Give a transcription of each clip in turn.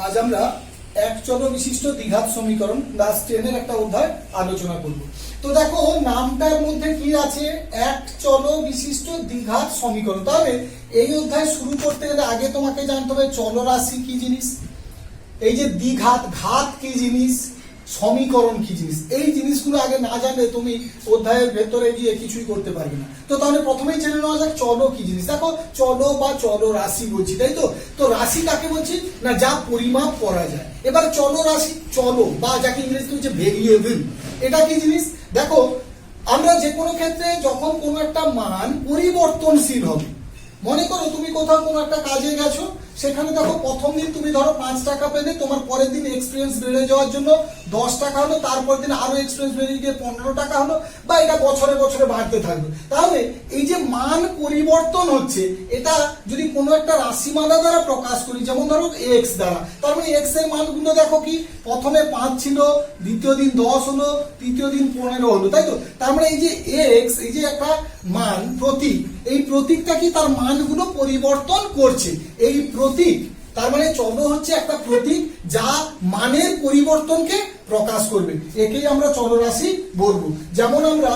আজ আমরা এক চল বিশিষ্ট দ্বিঘাত সমীকরণ ক্লাস 10 এর একটা অধ্যায় আলোচনা করব। তো দেখো নামটার মধ্যে কি আছে, এক চল বিশিষ্ট দ্বিঘাত সমীকরণ। তাহলে এই অধ্যায় শুরু করতে গেলে আগে তোমাকে জানতে হবে চলরাশি কি জিনিস, এই যে দ্বিঘাত ঘাত কি জিনিস, সমীকরণ কি জিনিস। এই জিনিসগুলো আগে না জানলে তুমি অধ্যায়ের ভেতরে গিয়ে কিছুই করতে পারবে না। তো তাহলে প্রথমেই জেনে নেওয়া যাক চল কি জিনিস। দেখো চল বা চল রাশি বলছি, তাই তো। তো রাশি কাকে বলছি না, যা পরিমাপ করা যায়। এবার চল রাশি, চল বা যাকে ইংরেজিতে হচ্ছে ভেরিয়েবল, এটা কি জিনিস। দেখো আমরা যে কোনো ক্ষেত্রে যখন কোনো একটা মান পরিবর্তনশীল হবে, মনে করো তুমি কোথাও কোনো একটা কাজে গেছো, সেখানে দেখো প্রথম দিন তুমি ধরো 5 টাকা পেলে, তোমার পরের দিন এক্সপিরিয়েন্স বেড়ে যাওয়ার জন্য 10 টাকা হলো, তারপর দিন আরো এক্সপিরিয়েন্স বেড়ে গিয়ে 15 টাকা হলো, বা এটা বছরে বছরে বাড়তে থাকবে। তাহলে এই যে মান পরিবর্তন হচ্ছে, এটা যদি কোনো একটা রাশিমালা দ্বারা প্রকাশ করি, যেমন ধরো এক্স দ্বারা, তার মানে এক্স এর মানগুলো দেখো কি, প্রথমে 5 ছিল, দ্বিতীয় দিন 10 হলো, তৃতীয় দিন 15 হলো, তাই তো। তার মানে এই যে এক্স, এই যে একটা মান প্রতীক, এই প্রতীকটা কি তার মানগুলো পরিবর্তন করছে। এই প্রতীক তার মানে চল হচ্ছে একটা প্রতীক যা মানের পরিবর্তনকে প্রকাশ করবে, একেই আমরা চলরাশি বলবো। যেমন আমরা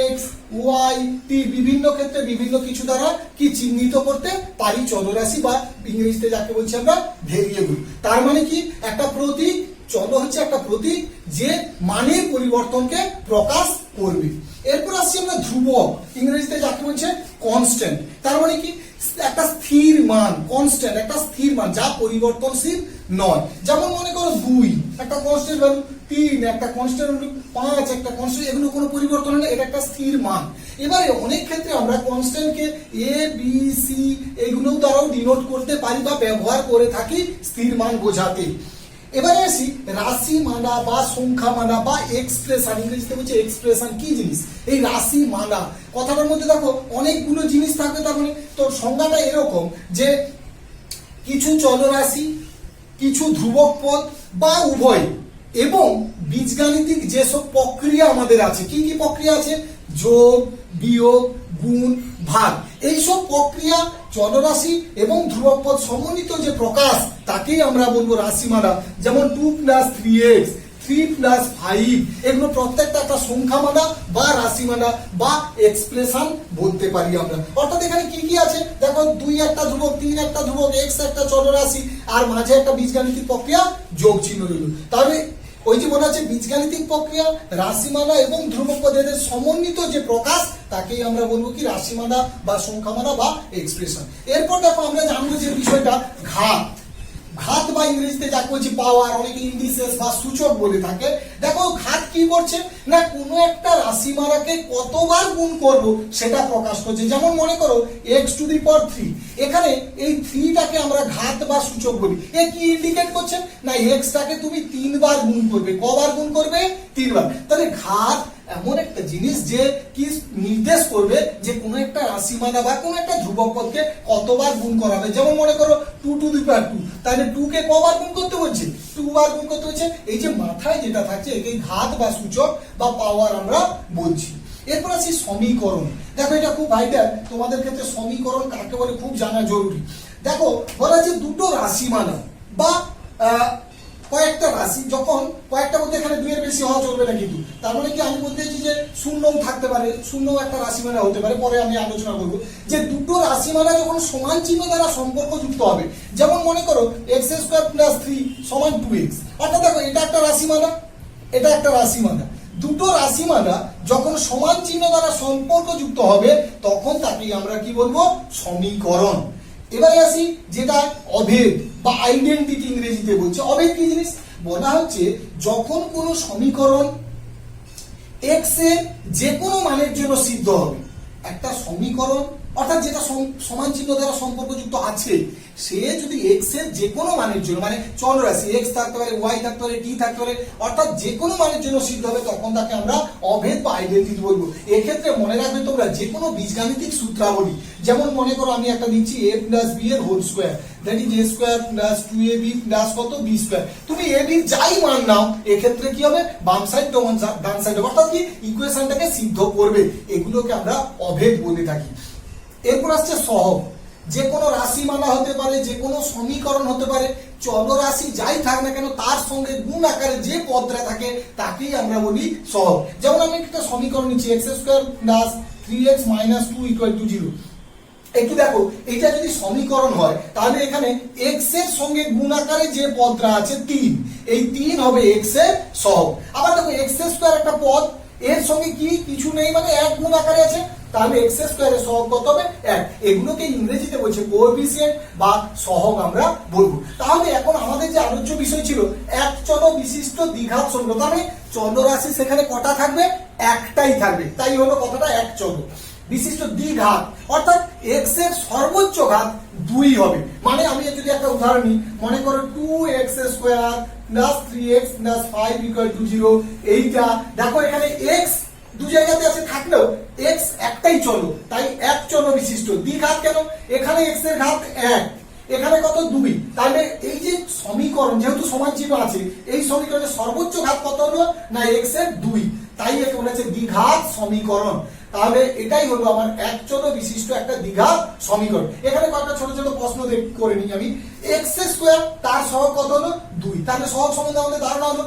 এক্স ওয়াই টি বিভিন্ন ক্ষেত্রে বিভিন্ন কিছু দ্বারা কি চিহ্নিত করতে পারি চলরাশি, বা ইংরেজিতে যাকে বলছি আমরা ভেরিয়েবল। তার মানে কি একটা প্রতীক, চল হচ্ছে একটা প্রতীক যে মানের পরিবর্তনকে প্রকাশ করবে। এরপর আসছি আমরা ধ্রুবক, ইংরেজিতে যাকে বলছে কনস্ট্যান্ট। তার মানে কি একটা স্থির মান, কনস্ট্যান্ট একটা স্থির মান যা পরিবর্তনশীল নয়। যেমন মনে করো 2 একটা কনস্ট্যান্ট ভ্যালু, 3 একটা কনস্ট্যান্ট ভ্যালু, 5 একটা কনস্ট্যান্ট, এগুলো কোনো পরিবর্তন হয় না, এটা একটা স্থির মান। এবারে অনেক ক্ষেত্রে আমরা কনস্ট্যান্টকে এ বি সি এগুলো দ্বারাও ডিনোট করতে পারি বা ব্যবহার করে থাকি স্থির মান বোঝাতে। এবারে আসি রাশি মানা বা সংখ্যা মানা বা এক্সপ্রেশন, ইংরেজিতে বলছে এক্সপ্রেশন কি জিনিস। এই রাশি মানা কথাটার মধ্যে দেখো অনেকগুলো জিনিস থাকবে। তার মানে তো সংজ্ঞাটা এরকম যে কিছু চলরাশি, কিছু ধ্রুবক পদ বা উভয়, এবং বীজগাণিতিক যেসব প্রক্রিয়া আমাদের আছে, কি কি প্রক্রিয়া আছে, যোগ বিয়োগ গুণ ভাগ, এইসব প্রক্রিয়া চলরাশি এবং ধ্রুবক পদ সমন্বিত যে প্রকাশ, তাকেই আমরা বলবো রাশিমালা। যেমন 2 + 3x, 3 + 5, এগুলো প্রত্যেকটা একটা সংখ্যা মানা বা রাশিমালা বা এক্সপ্রেশন বলতে পারি আমরা। অর্থাৎ এখানে কি কি আছে দেখো, 2 একটা ধ্রুবক, 3 একটা ধ্রুবক, x একটা চলরাশি, আর মাঝে একটা বীজগাণিতিক প্রক্রিয়া যোগ চিহ্ন রইল। তাহলে ওই যে বলা আছে বীজগাণিতিক প্রক্রিয়া, রাশিমালা এবং ধ্রুবক পদ এদের সমন্বিত যে প্রকাশ, তাকেই আমরা বলবো কি রাশিমালা বা সংখ্যামালা বা এক্সপ্রেশন। এরপর দেখো আমরা জানবো যে বিষয়টা ঘাত, ঘাত বা ইংরেজিতে যাকে বলছি পাওয়ার, অনেকে ইন্ডিসেস বা সূচক বলে থাকে। দেখো ঘাত কি করছে না, কোনো একটা রাশিমালাকে কতবার গুণ করব সেটা প্রকাশ করছে। যেমন মনে করো x⁻3, এখানে এই 3টাকে আমরা ঘাত বা সূচক বলি। এ কি ইন্ডিকেট করছে না, x-টাকে তুমি 3 বার গুণ করবে। কবার গুণ করবে? 3 বার। তাহলে ঘাত এমন একটা জিনিস যে কি নির্দেশ করবে যে কোনো একটা রাশিমালা বা কোনো একটা ধ্রুবক পদকে কতবার গুণ করা হবে। যেমন মনে করো 2⁻2, তাহলে 2 কে কবার গুণ করতে হচ্ছে? 2 বার গুণ করতে হচ্ছে। এই যে মাথায় যেটা থাকছে একে ঘাত বা সূচক বা পাওয়ার আমরা বলছি। এরপর আছে সমীকরণ। দেখো এটা খুব ভাইটাল, তোমাদের ক্ষেত্রে সমীকরণ কাকে বলে খুব জানা জরুরি। দেখো বলা আছে দুটো রাশিমালা বা কয়েকটা রাশি, যখন কয়েকটা বলতে এখানে 2 এর বেশি হওয়া চলবে না কিন্তু। তার মানে কি আমি বলতে চাইছি যে শূন্যও থাকতে পারে, শূন্য একটা রাশিমালা হতে পারে, পরে আমি আলোচনা করব। যে দুটো রাশিমালা যখন সমান চিহ্ন দ্বারা সম্পর্ক যুক্ত হবে, যেমন মনে করো x² + 3 = 2x, অর্থাৎ দেখো এটা একটা রাশিমালা, এটা একটা রাশিমালা। দুটো রাশিমালা যখন সমান চিহ্ন দ্বারা সম্পর্ক যুক্ত হবে, তখন তাকেই আমরা কি বলবো? সমীকরণ। এবারে আসি যেটা অভেদ বা আইডেন্টিটি ইংরেজিতে বলছে। অভেদ কি জিনিস? বলা হচ্ছে যখন কোনো সমীকরণ x এর যে কোনো মানের জন্য সিদ্ধ হবে, একটা সমীকরণ অর্থাৎ যেটা সমান চিহ্ন দ্বারা সম্পর্কযুক্ত আছে, সে যদি x এর যে কোনো মানের জন্য, মানে চলরাশি x থাকতে পারে, y থাকতে পারে, t থাকতে পারে, অর্থাৎ যে কোনো মানের জন্য সিদ্ধ হবে, তখন তাকে আমরা অভেদ বা আইডেন্টিটি বলবো। এক্ষেত্রে মনে রাখবে তোমরা যে কোনো বীজগাণিতিক সূত্রাবলী, যেমন মনে করো আমি একটা দিচ্ছি a + b এর whole square, that is a² + 2ab + কত b²। তুমি a b যাই মান নাও, এক্ষেত্রে কি হবে? বাম সাইড তো ডান সাইড, অর্থাৎ কি ইকুয়েশনটাকে সিদ্ধ করবে। এগুলোকে আমরা অভেদ বলে থাকি। এরপর আসছে সহগ। যে কোনো রাশি মানা হতে পারে, যে কোনো সমীকরণ হতে পারে, চলরাশি যাই থাক না কেন তার সঙ্গে গুণ আকারে যে পদটা থাকে তাকেই আমরা বলি সহগ। যেমন আমি একটা সমীকরণ নিচ্ছি x square plus 3x minus 2 equal to 0। একটু দেখো এটা যদি সমীকরণ হয় তাহলে এখানে x এর সঙ্গে গুণ আকারে যে পদটা আছে 3, এই 3 হবে x এর সহগ। আবার দেখো x স্কয়ার একটা পদ, এর সঙ্গে কি কিছু নেই মানে 1 গুণ আকারে আছে, তাহলে x স্কয়ারের সহগ কত হবে 1। এগুলোকে ইংরেজিতে বলছে কোএফিসিয়েন্ট বা সহগ আমরা বলবো। তাহলে এখন আমাদের যে আলোচ্য বিষয় ছিল এক চল বিশিষ্ট দ্বিঘাত সমীকরণ, তার মানে চলরাশি সেখানে কটা থাকবে, একটাই থাকবে, তাই হলো কথাটা এক চল বিশিষ্ট দ্বিঘাত, অর্থাৎ x এর সর্বোচ্চ ঘাত 2 হবে। মানে আমি যদি একটা উদাহরণ নিই, মনে করো 2x square plus 3x plus 5 equal to 0। এইটা দেখো এখানে x দু জায়গাতে আছে থাকলেও x একটাই চলো, তাই এক চলো বিশিষ্ট দ্বিঘাত। কেন, এখানে x এর ঘাত 1, এখানে কত 2, তাহলে এই যে সমীকরণ যেহেতু সমান চিহ্ন আছে, এই সমীকরণের সর্বোচ্চ ঘাত কত হলো না x এর 2, তাই একে বলা হচ্ছে দ্বিঘাত সমীকরণ। তাহলে এটাই হলো আমার এক চল বিশিষ্ট একটা দ্বিঘাত সমীকরণ। এখানে কয়েকটা ছোট ছোট প্রশ্ন করে নিই আমি। x স্কয়ার তার সহগ কত হলো 2, তাহলে সহগ সম্বন্ধে আমাদের ধারণা হলো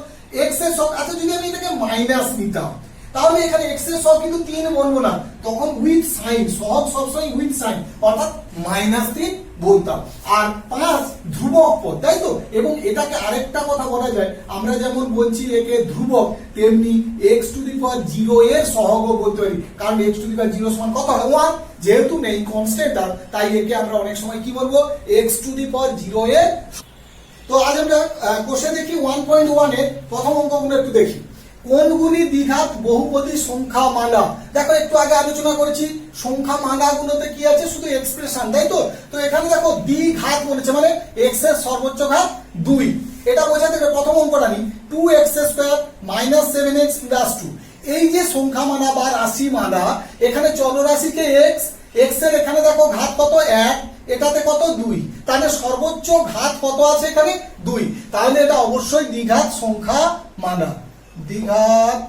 x এর সহগ। আচ্ছা যদি আমি এটাকে মাইনাস নিতাম তাহলে এখানে x এর সহগ কিন্তু 3 বলবো না, তখন উইথ সাইন, সহগ সবসময় উইথ সাইন, অর্থাৎ -3 বলতাম। আর 5 ধ্রুবক পদ, তাই তো। এবং এটাকে আরেকটা কথা বলা যায়, আমরা যেমন বলছি একে ধ্রুবক, তেমনি x টু দি পাওয়ার 0 এর সহগও বলতে পারি, কারণ x টু দি পাওয়ার 0 সমান কত হয় 1, যেহেতু নেই কনস্ট্যান্ট টার্ম, তাই একে আমরা অনেক সময় কি বলবো x টু দি পাওয়ার 0 এর। তো আজ আমরা কোষে দেখি 1.1 এর প্রথম অঙ্কগুলো একটু দেখি। কোনগুলি দ্বিঘাত বহুপদী সংখ্যা মালা। দেখো একটু আগে আলোচনা করেছি সংখ্যা মালা গুলোতে কি আছে, শুধু এক্সপ্রেশন, তাই তো। তো এখানে দেখো দ্বিঘাত বলেছে মানে x এর সর্বোচ্চ ঘাত 2। এটা বোঝাতে গেলে প্রথম অঙ্কটা নি 2x square minus 7x plus 2। এই যে সংখ্যা মালা বা রাশি মালা, এখানে চলরাশিকে x এর এখানে দেখো ঘাত কত 1, এটাতে কত 2, তাহলে সর্বোচ্চ ঘাত কত আছে এখানে 2, তাহলে এটা অবশ্যই দ্বিঘাত সংখ্যা মালা, দ্বিঘাত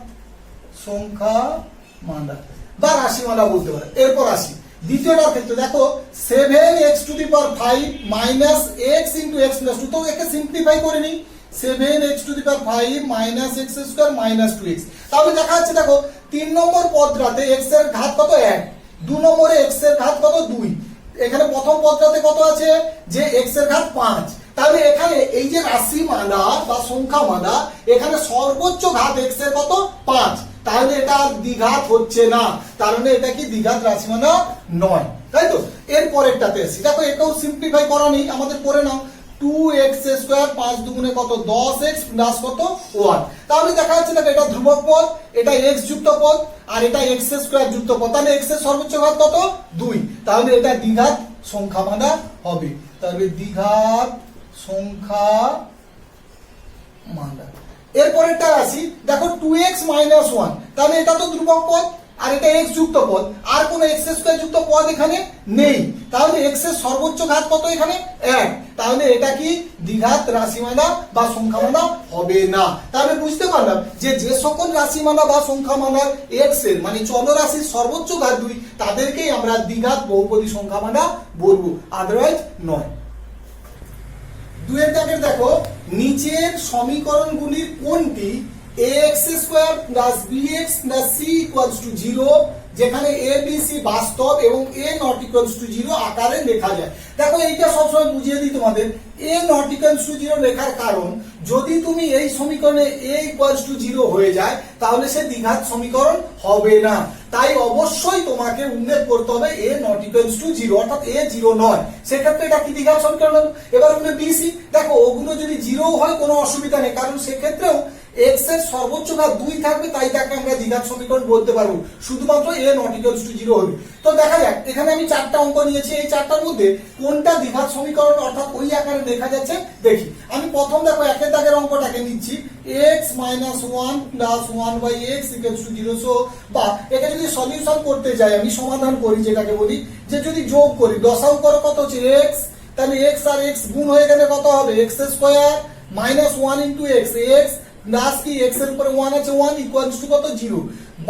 সংখ্যা মালা বা রাশি মালা বলতে পারে। এরপর আসি দ্বিতীয়টার ক্ষেত্রে, দেখো 7x two the power 5 minus x into x plus 2। তো একে সিম্পলিফাই করে নিই, 7x two the power 5 minus x square minus 2x। তাহলে দেখা যাচ্ছে দেখো 3 নম্বর পদটাতে x এর ঘাত কত 1, 2 নম্বরে x এর ঘাত কত 2, এখানে প্রথম পদটাতে কত আছে যে x এর ঘাত 5। তাহলে এখানে এই যে রাশি মালা বা সংখ্যা মালা, এখানে সর্বোচ্চ ঘাত x এর কত 5, তাহলে এটা দ্বিঘাত হচ্ছে না, তার মানে এটা কি দ্বিঘাত রাশি মালা নয়, তাই তো। এর পরেরটাতে আসি, দেখো এটাও সিম্পলিফাই করা নেই, আমাদের করে নাও 2x স্কয়ার 5 দুগুণে কত 10x প্লাস কত 1। তাহলে দেখা যাচ্ছে দেখো এটা ধ্রুবক পদ, এটা x যুক্ত পদ, আর এটা x স্কয়ার যুক্ত পদ, তাহলে x এর সর্বোচ্চ ঘাত কত 2, তাহলে এটা দ্বিঘাত সংখ্যা মালা হবে। তাহলে দ্বিঘাত সংখ্যা মালা। এরপরেরটা আসি, দেখো 2x মাইনাস 1, তাহলে এটা তো ধ্রুবক পদ আর এটা x যুক্ত পদ, আর কোন x স্কয়ার যুক্ত পদ এখানে নেই, তাহলে x এর সর্বোচ্চ ঘাত কত এখানে 1, তাহলে এটা কি দ্বিঘাত রাশিমালা বা সংখ্যামালা হবে না। তাহলে বুঝতে পারলাম যে যে সকল রাশিমালা বা সংখ্যামালার x এর মানে চলরাশির সর্বোচ্চ ঘাত 2, তাদেরকেই আমরা দ্বিঘাত বহুপদী সংখ্যামালা বলবো, আদারওয়াইজ নয়। দুয়ের দাগের দেখো নিচের সমীকরণগুলির কোনটি ax square plus bx plus c equals to 0, যেখানে a b c বাস্তব এবং a নট ইকুয়ালস টু 0 আকারে লেখা যায়। দেখো এইটা সবসময় বুঝিয়ে দিই তোমাদের, a নট ইকুয়ালস টু 0 লেখার কারণ, যদি তুমি এই সমীকরণে a ইকুয়ালস টু 0 হয়ে যায় তাহলে সে দ্বিঘাত সমীকরণ হবে না, তাই অবশ্যই তোমাকে উল্লেখ করতে হবে a নট ইকুয়ালস টু 0, অর্থাৎ a 0 নয়, সেক্ষেত্রে এটা কি দ্বিঘাত সমীকরণ। এবার হলো b c, দেখো ওগুলো যদি 0 হয় কোনো অসুবিধা নেই, কারণ সেক্ষেত্রেও x এর সর্বোচ্চ ঘাত 2 থাকবে, তাই তাকে আমরা দ্বিঘাত সমীকরণ বলতে পারবো, শুধুমাত্র a নট ইকুয়ালস টু 0 হবে। তো দেখা যাক এখানে আমি 4টা অঙ্ক নিয়েছি, এই 4টার মধ্যে কোনটা দ্বিঘাত সমীকরণ অর্থাৎ ওই আকারে লেখা যাচ্ছে দেখি। আমি প্রথম দেখো একের দাগের অঙ্কটাকে নিচ্ছি, x minus 1 plus 1/x equals to 0। So বা এটা যদি সলিউশন করতে যাই, আমি সমাধান করি যেটাকে বলি, যে যদি যোগ করি দশাও করো কত হচ্ছে x, তাহলে x আর x গুণ হয়ে গেলে কত হবে x square minus 1 into x, x plus কি x এর উপরে 1 আছে 1 ইকুয়ালস টু কত 0,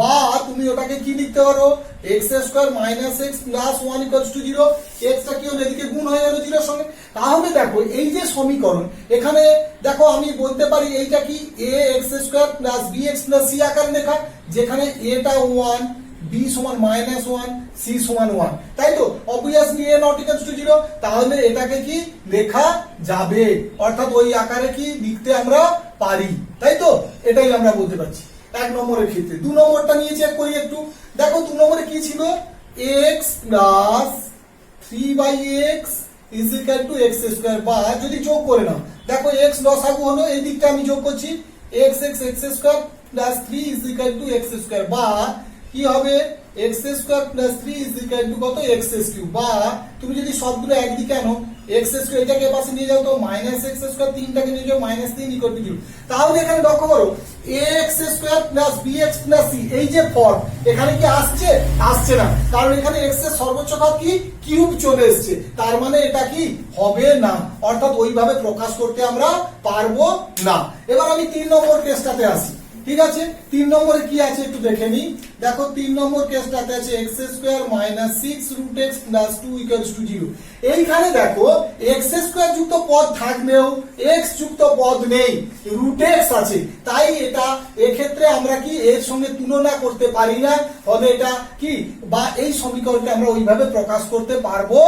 বা তুমি ওটাকে কি লিখতে পারো x square minus x plus one equals to zero. Extra কি হলো এদিকে গুণ হয়ে গেল জিরোর সঙ্গে। তাহলে দেখো এই যে সমীকরণ এখানে দেখো আমি বলতে পারি এইটা কি A X square plus B x plus C আকারে লেখা, যেখানে এটা ওয়ান, বি সমান মাইনাস ওয়ান, সি সমান ওয়ান, তাই তো obviously A not equals to zero. তাহলে এটাকে কি লেখা যাবে, অর্থাৎ ওই আকারে কি লিখতে আমরা পারি, তাই তো এটাই আমরা বলতে পারছি এক নম্বরের ক্ষেত্রে। দু নম্বরটা নিয়ে চেক করি একটু। দেখো দু নম্বরে কি ছিল x plus 3/x is equal to x square, বা যদি যোগ করে নাও দেখো এক্স লসাগু হলো, এই দিকটা আমি যোগ করছি x x x square plus 3 is equal to x square, বা কি হবে x square plus 3 is equal two কত এক্স কিউব। বা তুমি যদি সবগুলো একদিকে আনো এক্স স্কোয়ার এটাকে পাশে নিয়ে যাও তো মাইনাস এক্স স্কোয়ার, 3টাকে নিয়ে যাও মাইনাস 3 ইকুয়াল টু 0। তাহলে এখানে লক্ষ্য করো x square plus B x plus c, এই যে ফর্ম এখানে কি আসছে, আসছে না, কারণ এখানে এক্স এর সর্বোচ্চ ঘাত কি কিউব চলে এসছে, তার মানে এটা কি হবে না, অর্থাৎ ওইভাবে প্রকাশ করতে আমরা পারবো না। এবার আমি 3 নম্বর কেসটাতে আসি, ঠিক আছে। 3 নম্বরে কি আছে একটু দেখে নিই। দেখো 3 নম্বর কেসটাতে আছে x square minus 6 root x plus 2 equals to 0। এইখানে দেখো এক্স স্কোয়ার যুক্ত পদ থাকলেও এক্স যুক্ত পদ নেই, রুট এক্স আছে, তাই এটা এক্ষেত্রে আমরা কি এর সঙ্গে তুলনা করতে পারি না, ফলে এটা কি বা এই সমীকরণকে আমরা ওইভাবে প্রকাশ করতে পারবো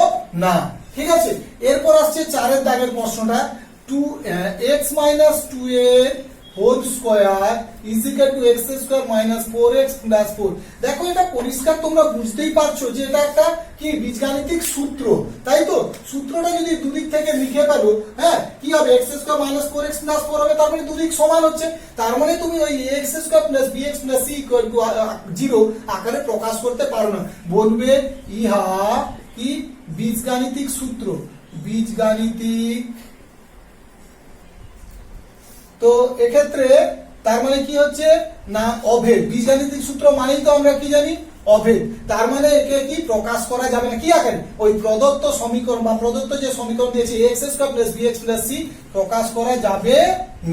না, ঠিক আছে। এরপর আসছে 4 দাগের প্রশ্নটা, 2x মাইনাস 2 এর whole square is equal to x square minus 4x plus 4। দেখো এটা পরিষ্কার তোমরা বুঝতেই পারছো যে এটা একটা কি বীজগাণিতিক সূত্র, তাই তো সূত্রটা যদি দুদিক থেকে লিখে পারো, হ্যাঁ কি হবে x square minus 4x plus 4 হবে, তার মানে দুদিক সমান হচ্ছে, তার মানে তুমি ওই x square plus bx plus c equal to 0 আকারে প্রকাশ করতে পারো না, বলবে ইহা কি বীজগাণিতিক সূত্র, বীজগাণিতিক। তো এক্ষেত্রে তার মানে কি হচ্ছে না অভেদ, বীজগাণিতিক সূত্র মানেই তো আমরা কি জানি অভেদ, তার মানে একে কি প্রকাশ করা যাবে না কি আকারে, ওই প্রদত্ত সমীকরণ বা প্রদত্ত যে সমীকরণ দিয়েছে x square plus bx plus c প্রকাশ করা যাবে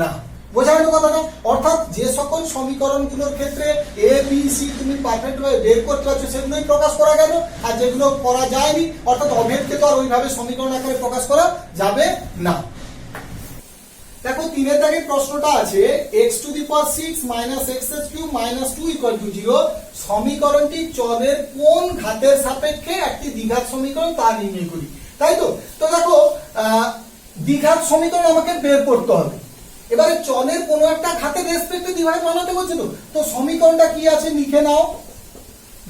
না। বোঝা গেল কথাটা? অর্থাৎ যে সকল সমীকরণগুলোর ক্ষেত্রে এ বি সি তুমি পারফেক্ট ভাবে বের করতে পারছো সেগুলোই প্রকাশ করা গেল, আর যেগুলো করা যায়নি অর্থাৎ অভেদকে তো আর ওইভাবে সমীকরণ আকারে প্রকাশ করা যাবে না। দেখো 3 দাগের প্রশ্নটা আছে x to the power 6 minus x cube minus 2 equal to 0, সমীকরণটি চলের কোন ঘাতের সাপেক্ষে একটি দ্বিঘাত সমীকরণ তা নির্ণয় করি, তাই তো। তো দেখো দ্বিঘাত সমীকরণ আমাকে বের করতে হবে, এবারে চলের কোনো একটা ঘাতের রেসপেক্টে দ্বিঘাত বানাতে বলছে, তো সমীকরণটা কি আছে লিখে নাও।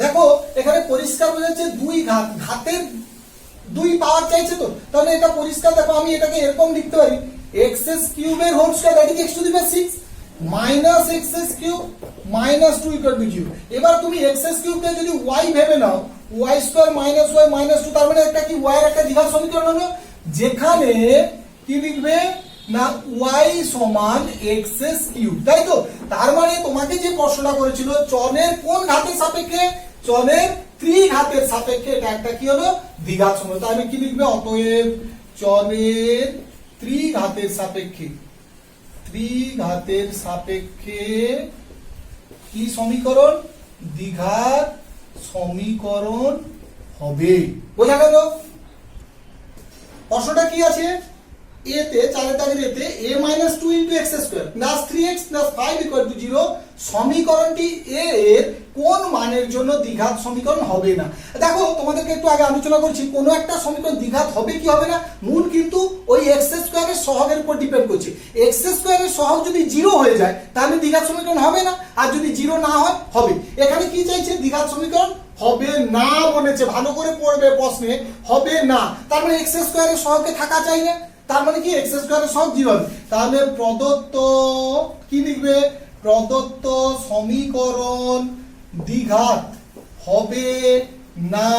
দেখো এখানে পরিষ্কার বোঝা যাচ্ছে দুই ঘাত, ঘাতের দুই পাওয়ার চাইছে, তো তাহলে এটা পরিষ্কার। দেখো আমি এটাকে এরকম লিখতে পারি x কিউবের whole square that is x to the power 6 minus x cube minus 2 equal to 0। এবার তুমি x কিউব কে যদি y ভেবে নাও y square minus y minus 2, তার মানে একটা কি y এর একটা দ্বিঘাত সমীকরণ হলো, যেখানে কি লিখবে না y সমান x কিউব, তাই তো। তার মানে তোমাকে যে প্রশ্নটা করেছিল চলের কোন ঘাতের সাপেক্ষে, চলের ত্রিঘাতের সাপেক্ষে, এটা একটা কি হলো দ্বিঘাত সমীকরণ। তাহলে কি লিখবে অতএব চলের ত্রিঘাতের সাপেক্ষে, ত্রিঘাতের সাপেক্ষে কি সমীকরণ দ্বিঘাত সমীকরণ হবে। বোঝা গেল? প্রশ্নটা কি আছে এতে 4 দাগের এতে a minus 2 into x square plus 3x plus 5 equal to 0 সমীকরণটি a এর কোন মানের জন্য দ্বিঘাত সমীকরণ হবে না। দেখো তোমাদেরকে একটু আগে আলোচনা করছি কোন একটা সমীকরণ দ্বিঘাত হবে কি হবে না, মূল কিন্তু ওই x স্কয়ারের সহগের উপর ডিপেন্ড করছে। x স্কয়ারের সহগ যদি 0 হয়ে যায় তাহলে দ্বিঘাত সমীকরণ হবে না, আর যদি 0 না হয় হবে। এখানে কি চাইছে দ্বিঘাত সমীকরণ হবে না বলেছে, ভালো করে পড়বে প্রশ্নে, হবে না, তার মানে x স্কয়ারের সহগে থাকা চাই না, তার মানে কি x স্কয়ারের সহগ 0 হবে। তাহলে প্রদত্ত কি লিখবে, প্রদত্ত সমীকরণ দ্বিঘাত হবে না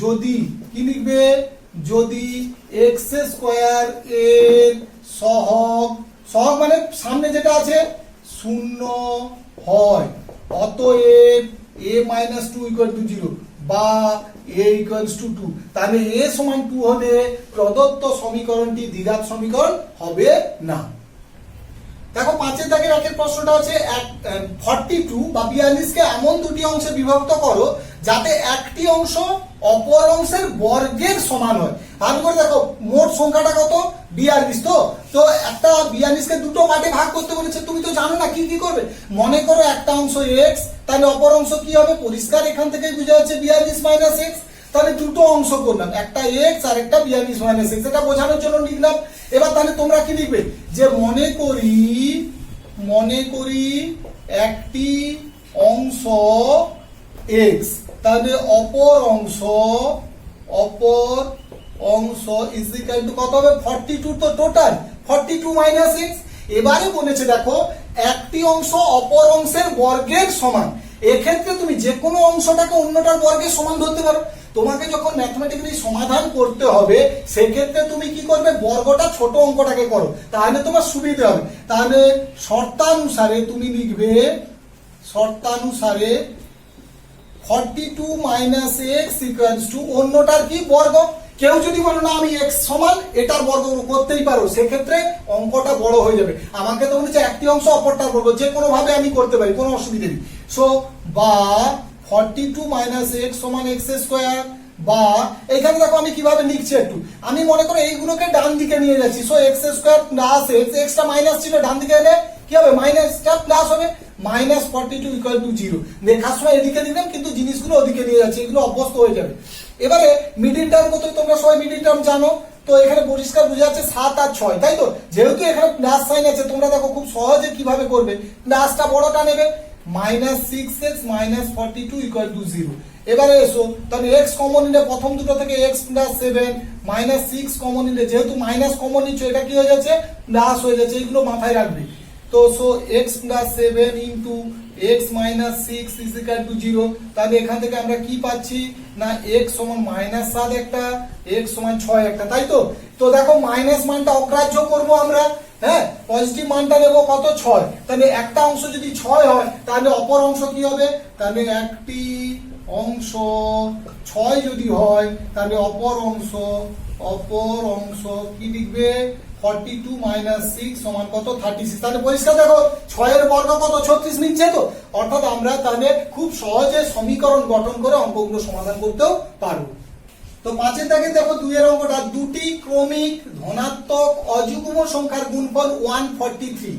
যদি কি লিখবে, যদি x স্কয়ার এর সহগ, সহগ মানে সামনে যেটা আছে 0 হয়, অতএব a মাইনাস 2 ইকুয়াল টু 0 বা a ইকুয়ালস টু 2। তাহলে a সমান 2 হলে প্রদত্ত সমীকরণটি দ্বিঘাত সমীকরণ হবে না। দেখো 5 দাগের একের প্রশ্নটা হচ্ছে 42 বা 42 কে এমন দুটি অংশে বিভক্ত করো যাতে একটি অংশ অপর অংশের বর্গের সমান হয়। ভালো করে দেখো মোট সংখ্যাটা কত 42। তো একটা 42 কে দুটো পার্টে ভাগ করতে বলেছে, তুমি তো জানো না কি কি করবে। মনে করো একটা অংশ x, তাহলে অপর অংশ কি হবে, পরিষ্কার এখান থেকে বোঝা যাচ্ছে 42 - x। তাহলে দুটো অংশ করলাম, একটা x আর একটা 42 - x, এটা বোঝানোর জন্য লিখলাম। এবার তাহলে তোমরা কি লিখবে, যে মনে করি একটি অংশ x, তাহলে অপর অংশ ইজ ইকুয়াল টু কত হবে 42। তো টোটাল 42 - x। এবারে বলেছে দেখো একটি অংশ অপর অংশের বর্গের সমান। এক্ষেত্রে তুমি যে কোনো অংশটাকে অন্যটার বর্গের সমান ধরতে পারো। তোমাকে যখন ম্যাথমেটিক্যালি সমাধান করতে হবে সেক্ষেত্রে তুমি কি করবে, বর্গটা ছোট অঙ্কটাকে করো, তাহলে তোমার সুবিধা হবে। তাহলে শর্তানুসারে তুমি লিখবে 42 - x ইকুয়ালস টু অন্যটার কি বর্গ। কেউ যদি বলো না আমি x সমান এটার বর্গ করতেই পারো, সেক্ষেত্রে অঙ্কটা বড় হয়ে যাবে। আমাকে তো বলেছে একটি অংশ অপরটার বর্গ, যে কোনো ভাবে আমি করতে পারি, কোনো অসুবিধা নেই। সো বা 42 - x সমান x স্কয়ার, বা এখানে দেখো আমি কিভাবে লিখছি একটু, আমি মনে করো এইগুলোকে ডান দিকে নিয়ে যাচ্ছি। So x square plus x টা মাইনাস ছিল, ডান দিকে এলে কি হবে, মাইনাসটা প্লাস হবে, -42 ইকুয়াল টু 0। লেখার সময় এদিকে দিলাম কিন্তু জিনিসগুলো ওদিকে নিয়ে যাচ্ছে, এগুলো অভ্যস্ত হয়ে যাবে। এবারে মিডিল টার্ম কত, তোমরা সবাই মিডিল টার্ম জানো। তো এখানে পরিষ্কার বোঝা যাচ্ছে 7 আর 6, তাই তো। যেহেতু এখানে প্লাস সাইন আছে, তোমরা দেখো খুব সহজে কিভাবে করবে, প্লাসটা বড়টা নেবে, -6x - 42 ইকুয়াল টু 0। এবারে এসো, তাহলে x কমন নিলে প্রথম দুটো থেকে x + 7 -6 কমন নিলে, যেহেতু মাইনাস কমন নিচ্ছ এটা কি হয়ে যাচ্ছে, প্লাস হয়ে যাচ্ছে, এগুলো মাথায় রাখবে। তো so x + 7 into x - 6 is equal to 0। তাহলে এখান থেকে আমরা কি পাচ্ছি না x সমান -7 একটা, x সমান 6 একটা, তাই তো। তো দেখো মাইনাস মানটা অগ্রাহ্য করব আমরা, হ্যাঁ, পজিটিভ মানটা নেব কত 6। তাহলে একটা অংশ যদি 6 হয় তাহলে অপর অংশ কি হবে, তাহলে একটি অংশ 6 যদি হয় তাহলে অপর অংশ কি লিখবে, 42 - 6 সমান কত 36। তাহলে পরিষ্কার দেখো 6 এর বর্গ কত 36 নিচ্ছে। তো অর্থাৎ আমরা তাহলে খুব সহজে সমীকরণ গঠন করে অঙ্কগুলো সমাধান করতেও পারবো। তো 5 দাগে দেখো 2 এর অঙ্কটা, দুটি ক্রমিক ধনাত্মক অযুগ্ম সংখ্যার গুণফল 143।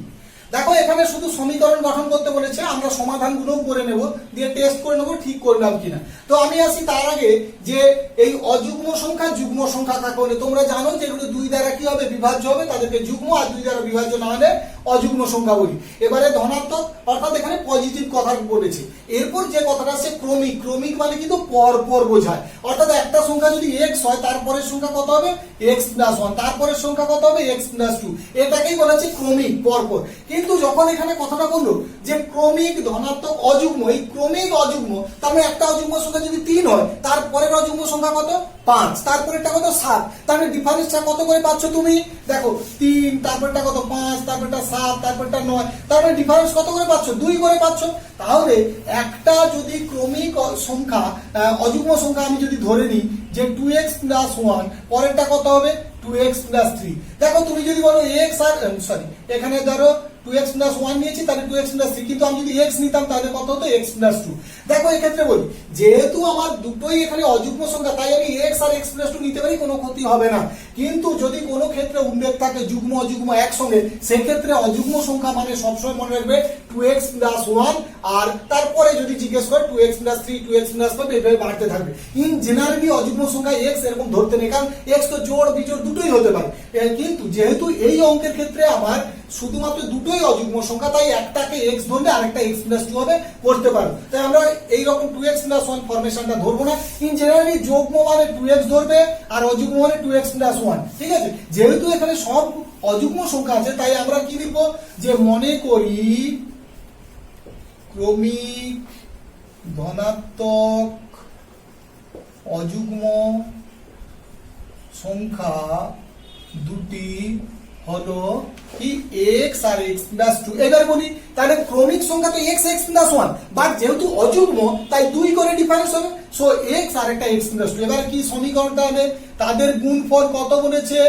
দেখো এখানে শুধু সমীকরণ গঠন করতে বলেছে, আমরা সমাধানগুলো করে নেব, দিয়ে টেস্ট করে নেব ঠিক করলাম কিনা। তো আমি আসি তার আগে যে এই অযুগ্ম সংখ্যা যুগ্ম সংখ্যা কাকে বলে। তোমরা জানো যে এগুলো 2 দ্বারা কি হবে, বিভাজ্য হবে, তাদেরকে যুগ্ম, আর 2 দ্বারা বিভাজ্য না হলে অযুগ্ম সংখ্যা বলি। এবারে ধনাত্মক অর্থাৎ এখানে পজিটিভ কথা বলেছে। এরপর যে কথাটা আছে ক্রমিক, ক্রমিক মানে কিন্তু পর পর বোঝায়। অর্থাৎ একটা সংখ্যা যদি x হয় তারপরের সংখ্যা কত হবে x + 1, তারপরের সংখ্যা কত হবে x + 2, এটাকেই বলা হচ্ছে ক্রমিক পর পর। কিন্তু যখন এখানে কথাটা বললো যে ক্রমিক ধনাত্মক অযুগ্ম, এই ক্রমিক অযুগ্ম, তার মানে একটা অযুগ্ম সংখ্যা যদি 3 হয় তারপরের অযুগ্ম সংখ্যা কত 5, তারপরেরটা কত 7, তাহলে ডিফারেন্সটা কত করে পাচ্ছ তুমি, দেখো 3, তারপরটা কত 5, তারপরটা 7, তারপরটা 9, তারপরে ডিফারেন্স কত করে পাচ্ছ, 2 করে পাচ্ছ। তাহলে একটা যদি ক্রমিক সংখ্যা অযুগ্ম সংখ্যা আমি যদি ধরে নিই যে 2x + 1, পরেরটা কত হবে 2x + 3। দেখো তুমি যদি বলো x আর এখানে ধরো 2x + 1 নিয়েছি, তাহলে 2x + 3, কিন্তু আমি যদি x নিতাম তাহলে কত হতো x + 2। দেখো এই ক্ষেত্রে বলি যেহেতু আমার দুটোই এখানে অযুগ্ম সংখ্যা, তাই আমি x আর x + 2 নিতে পারি, কোনো ক্ষতি হবে না। কিন্তু যদি কোনো ক্ষেত্রে উল্লেখ থাকে যুগ্ম অযুগ্ম একসঙ্গে, সেক্ষেত্রে অযুগ্ম সংখ্যা মানে সবসময় মনে রাখবে 2x + 1, আর তারপরে যদি জিজ্ঞেস করে 2x + 3, 2x + 5, এভাবে বাড়তে থাকবে। ইন জেনারেলি অযুগ্ম সংখ্যা x এরকম ধরতে নেই, কারণ x তো জোড় বিজোড় দুটোই হতে পারে। কিন্তু যেহেতু এই অঙ্কের ক্ষেত্রে আমার শুধুমাত্র দুটোই অযুগ্ম সংখ্যা, তাই একটাকে x ধরলে আরেকটা x + 2 হবে, করতে পারো। তাই আমরা এইরকম 2x + 1 ফরমেশনটা ধরবো না। ইন জেনারেলি যুগ্ম মানে 2x ধরবে আর অযুগ্ম মানে 2x + 1, ঠিক আছে। যেহেতু এখানে সব অযুগ্ম সংখ্যা আছে তাই আমরা কি লিখবো, যে মনে করি ক্রমিক ধনাত্মক অযুগ্ম সংখ্যা দুটি হলো কি x আর x + 2। এবার বলি তাহলে ক্রমিক সংখ্যা তো x + 1, বাট যেহেতু অযুগ্ম তাই 2 করে ডিফারেন্স হবে। সো x আর একটা x + 2। এবার কি সমীকরণটা হবে, তাদের গুণফল কত বলেছে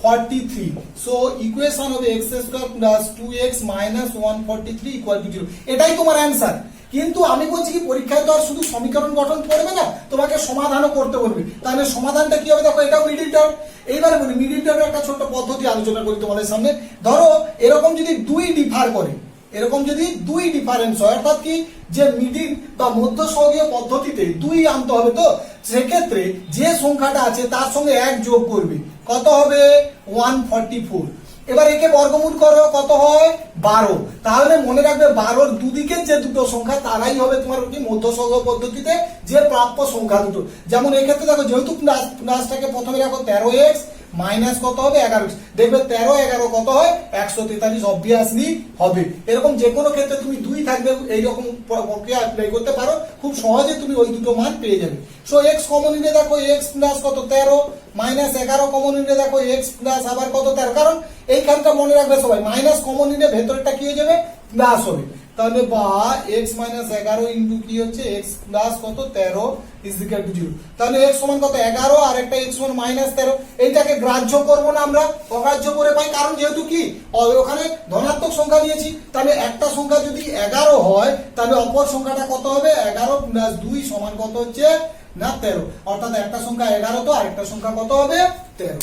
143 সো ইকুয়েশন হবে x square plus 2x minus 143 equal to 0 এটাই তোমার অ্যানসার। কিন্তু আমি বলছি কি পরীক্ষায় তো আর শুধু সমীকরণ গঠন করবে না, তোমাকে সমাধানও করতে বলবে। তাহলে সমাধানটা কি হবে দেখো, এটাও মিডল টার্ম। এইবারে বলি মিডল টার্মের একটা ছোট পদ্ধতি আলোচনা করি তোমাদের সামনে। ধরো এরকম যদি দুই ডিফার করে, এরকম যদি দুই ডিফারেন্স হয়, অর্থাৎ কি যে মিডিল বা মধ্য সহগীয় পদ্ধতিতে দুই আনতে হবে, তো সেক্ষেত্রে যে সংখ্যাটা আছে তার সঙ্গে এক যোগ করবে, কত হবে 144। এবার একে বর্গমূল করো, কত হয় 12। তাহলে মনে রাখবে 12-র দুদিকের যে দুটো সংখ্যা তারাই হবে তোমার কি মধ্য সহগ পদ্ধতিতে যে প্রাপ্য সংখ্যা দুটো। যেমন এক্ষেত্রে দেখো যেহেতু প্লাসটাকে প্রথমে রাখো 13x মাইনাস কত হবে 11x, দেখবে 13 11 কত হয় 143 অবভিয়াসলি হবে। এরকম যে কোনো ক্ষেত্রে তুমি দুই থাকবে এইরকম প্রক্রিয়া অ্যাপ্লাই করতে পারো, খুব সহজে তুমি ওই দুটো মান পেয়ে যাবে। সো x কমন নিলে দেখো x প্লাস কত 13 মাইনাস 11 কমন নিলে দেখো x প্লাস আবার কত 13, কারণ এইখানটা মনে রাখবে সবাই মাইনাস কমন নিলে ভেতরটা কি হয়ে যাবে প্লাস হবে। তাহলে বা x মাইনাস 11 ইন্টু কি হচ্ছে x প্লাস কত 13 ইজ ইকুয়াল টু 0। তাহলে x সমান কত 11 আর একটা x সমান মাইনাস 13। এইটাকে গ্রাহ্য করব না আমরা, অগ্রাহ্য করে পাই, কারণ যেহেতু কি ওখানে ধনাত্মক সংখ্যা নিয়েছি। তাহলে একটা সংখ্যা যদি 11 হয় তাহলে অপর সংখ্যাটা কত হবে 11 প্লাস 2 সমান কত হচ্ছে না 13, অর্থাৎ একটা সংখ্যা 11 তো আরেকটা সংখ্যা কত হবে 13।